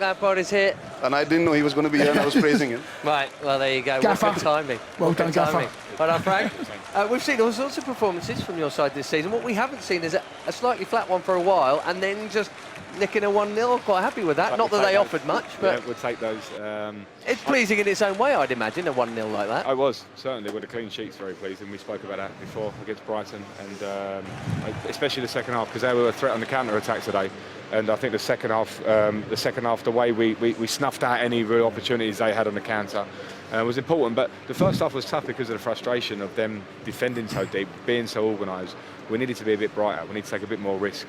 Lampard is here. And I didn't know he was going to be here, and I was praising him. Right, well, there you go. Gaffer. What good timing. Well What done, good Gaffer. timing. Well done, Frank. We've seen all sorts of performances from your side this season. What we haven't seen is a slightly flat one for a while, and then just nicking a 1-0. Quite happy with that. Not that they offered much, but yeah, we'll take those. it's pleasing in its own way, I'd imagine, a 1-0 like that. I was, certainly, with the clean sheets, very pleased, and we spoke about that before against Brighton, and especially the second half, because they were a threat on the counter-attack today. And I think the second half, the way we snuffed out any real opportunities they had on the counter was important. But the first half was tough because of the frustration of them defending so deep, being so organised. We needed to be a bit brighter. We need to take a bit more risk.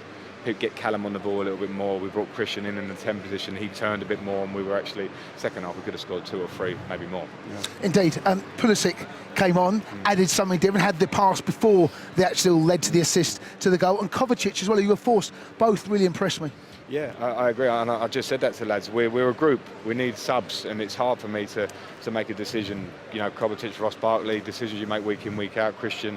Get Callum on the ball a little bit more. We brought Christian in the 10 position. He turned a bit more, and we were actually, second half, we could have scored 2 or 3, maybe more. Yeah. Indeed. Pulisic came on, added something different, had the pass before the actual led to the assist to the goal. And Kovacic as well, who were forced, both really impressed me. Yeah, I agree, and I just said that to the lads. We're a group. We need subs, and it's hard for me to make a decision. You know, Kovacic, Ross Barkley, decisions you make week in, week out. Christian,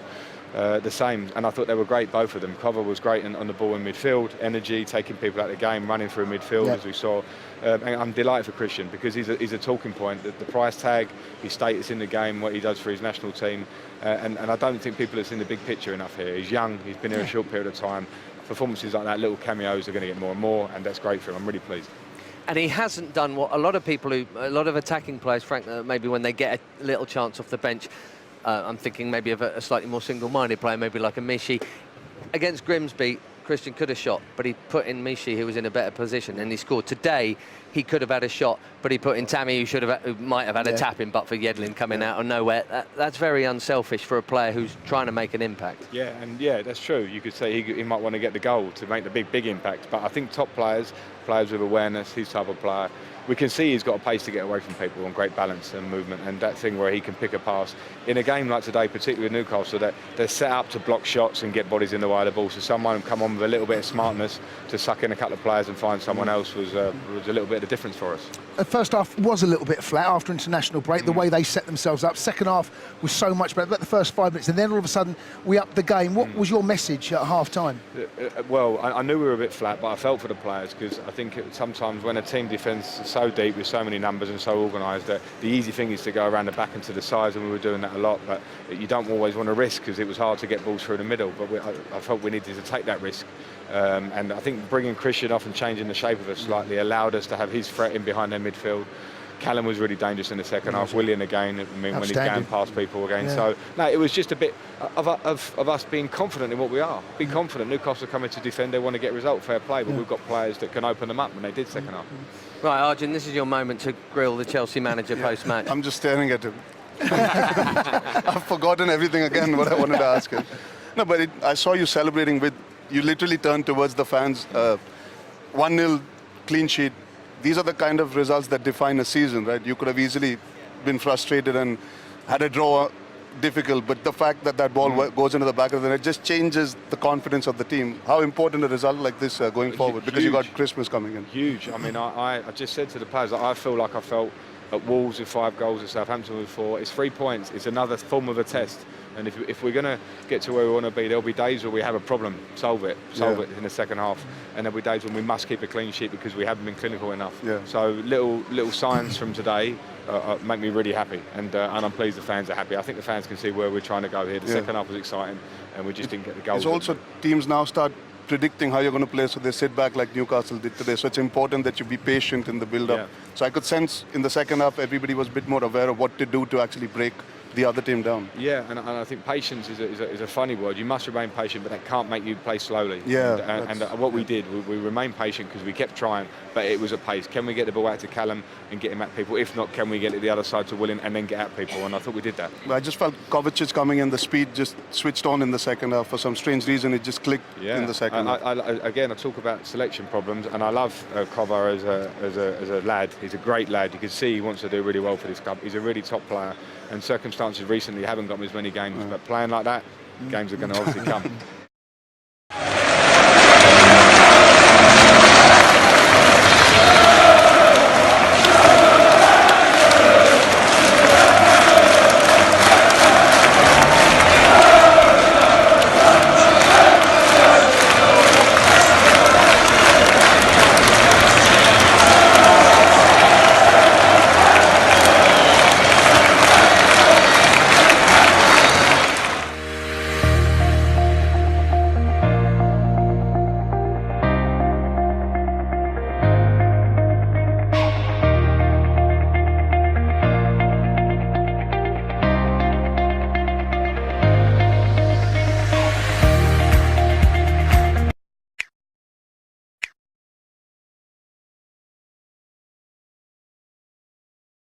the same, and I thought they were great, both of them. Cover was great on the ball in midfield, energy, taking people out of the game, running through midfield, as we saw. And I'm delighted for Christian because he's a talking point. The price tag, his status in the game, what he does for his national team, and I don't think people have seen the big picture enough here. He's young, he's been here a short period of time. Performances like that, little cameos, are going to get more and more, and that's great for him. I'm really pleased. And he hasn't done what a lot of attacking players, Frank, maybe when they get a little chance off the bench. I'm thinking maybe of a slightly more single-minded player, maybe like a Mishi. Against Grimsby, Christian could have shot, but he put in Mishi, who was in a better position, and he scored. Today, he could have had a shot, but he put in Tammy, who might have had a tap-in, but for Yedlin coming out of nowhere. That's very unselfish for a player who's trying to make an impact. Yeah, and that's true. You could say he might want to get the goal to make the big impact, but I think top players with awareness, his type of player, we can see he's got a pace to get away from people and great balance and movement, and that thing where he can pick a pass. In a game like today, particularly with Newcastle, that they're set up to block shots and get bodies in the way of the ball, so someone come on with a little bit of smartness to suck in a couple of players and find someone else was a little bit of the difference for us. The first half was a little bit flat after international break, the way they set themselves up. Second half was so much better, but the first 5 minutes, and then all of a sudden we upped the game. What was your message at half-time? Well, I knew we were a bit flat, but I felt for the players, because I think sometimes when a team defends so deep with so many numbers and so organised, that the easy thing is to go around the back and to the sides, and we were doing that a lot, but you don't always want to risk because it was hard to get balls through the middle, but I felt we needed to take that risk. And I think bringing Christian off and changing the shape of it slightly allowed us to have his threat in behind their midfield. Callum was really dangerous in the second half. Willian again, when he's going past people again. Yeah. So, no, it was just a bit of us being confident in what we are. Be confident. Newcastle coming to defend, they want to get result, fair play, but we've got players that can open them up, and they did second half. Right, Arjun, this is your moment to grill the Chelsea manager post-match. I'm just staring at him. I've forgotten everything again, what I wanted to ask him. No, but I saw you celebrating you literally turned towards the fans. 1-0 clean sheet. These are the kind of results that define a season, right? You could have easily been frustrated and had a draw difficult, but the fact that ball goes into the back of the net just changes the confidence of the team. How important a result like this going forward? Because you got Christmas coming in. Huge. I mean, I just said to the players that I feel like I felt at Wolves with 5 goals, at Southampton with 4. It's 3 points. It's another form of a test. And if we're going to get to where we want to be, there'll be days where we have a problem, solve it in the second half. And there'll be days when we must keep a clean sheet because we haven't been clinical enough. Yeah. So little signs from today make me really happy. And I'm pleased the fans are happy. I think the fans can see where we're trying to go here. The second half was exciting, and we just didn't get the goals. It's also teams now start predicting how you're going to play, so they sit back like Newcastle did today. So it's important that you be patient in the build-up. Yeah. So I could sense in the second half everybody was a bit more aware of what to do to actually break the other team down. Yeah, and I think patience is a funny word. You must remain patient, but that can't make you play slowly. Yeah. And what we did, we remained patient because we kept trying, but it was a pace. Can we get the ball out to Callum and get him at people? If not, can we get it the other side to Willian and then get at people? And I thought we did that. I just felt Kovacic coming in, the speed just switched on in the second half. For some strange reason, it just clicked in the second half. Again, I talk about selection problems, and I love Kova as a lad. He's a great lad. You can see he wants to do really well for this club. He's a really top player. And circumstances recently haven't got him as many games, but playing like that, games are going to obviously come.